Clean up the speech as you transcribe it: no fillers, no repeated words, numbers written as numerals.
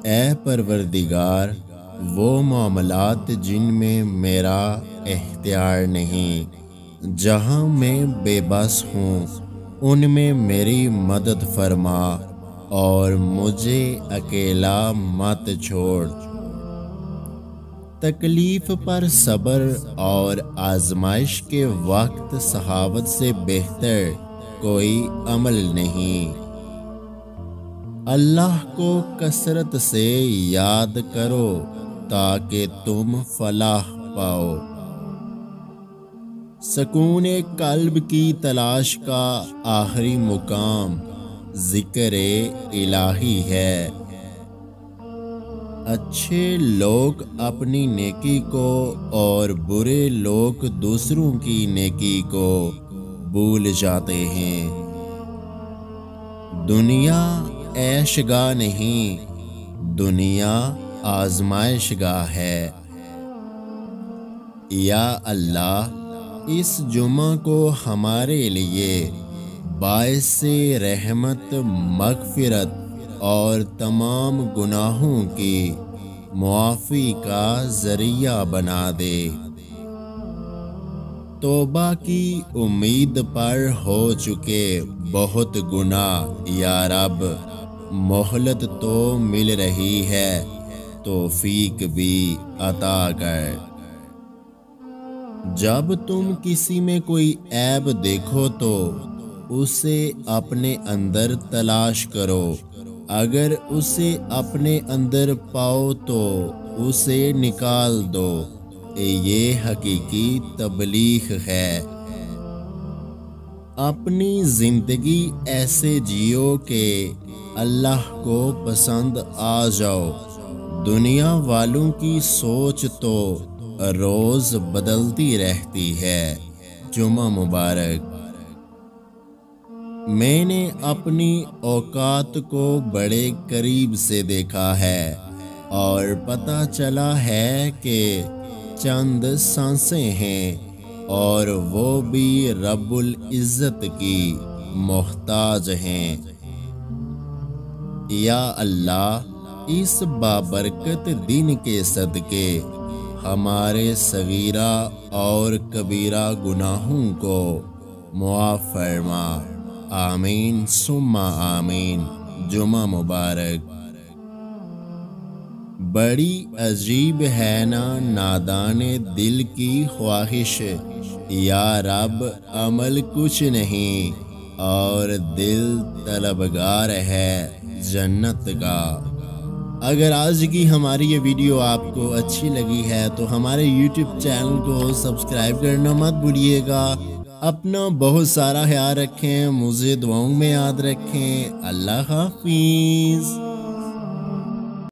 اے پروردگار، وہ معاملات جن میں میرا اختیار نہیں، جہاں میں بے بس ہوں، ان میں میری مدد فرما اور مجھے اکیلا مت چھوڑ۔ تکلیف پر صبر اور آزمائش کے وقت سخاوت سے بہتر کوئی عمل نہیں۔ اللہ کو کثرت سے یاد کرو تاکہ تم فلاح پاؤ۔ سکون قلب کی تلاش کا آخری مقام ذکر الہی ہے۔ اچھے لوگ اپنی نیکی کو اور برے لوگ دوسروں کی نیکی کو بھول جاتے ہیں۔ دنیا عیش گاہ نہیں، دنیا آزمائش گاہ ہے۔ یا اللہ، اس جمعہ کو ہمارے لیے باعث رحمت، مغفرت اور تمام گناہوں کی معافی کا ذریعہ بنا دے۔ توبہ کی امید پر ہو چکے بہت گناہ، یا رب مہلت تو مل رہی ہے، توفیق بھی عطا کر۔ جب تم کسی میں کوئی عیب دیکھو تو اسے اپنے اندر تلاش کرو، اگر اسے اپنے اندر پاؤ تو اسے نکال دو، یہ حقیقی تبلیغ ہے۔ اپنی زندگی ایسے جیو کہ اللہ کو پسند آ جاؤ۔ دنیا والوں کی سوچ تو روز بدلتی رہتی ہے۔ جمعہ مبارک۔ میں نے اپنی اوقات کو بڑے قریب سے دیکھا ہے اور پتہ چلا ہے کہ چند سانسیں ہیں اور وہ بھی رب العزت کی محتاج ہیں۔ یا اللہ، اس بابرکت دن کے صدقے ہمارے صغیرہ اور کبیرہ گناہوں کو معاف فرما۔ آمین ثم آمین۔ جمعہ مبارک۔ بڑی عجیب ہے نا نادان دل کی خواہش، یا رب عمل کچھ نہیں اور دل طلبگار ہے جنت کا۔ اگر آج کی ہماری یہ ویڈیو آپ کو اچھی لگی ہے تو ہمارے یوٹیوب چینل کو سبسکرائب کرنا مت بھولیے گا۔ اپنا بہت سارا خیال رکھیں، مجھے دعاؤں میں یاد رکھیں۔ اللہ حافظ۔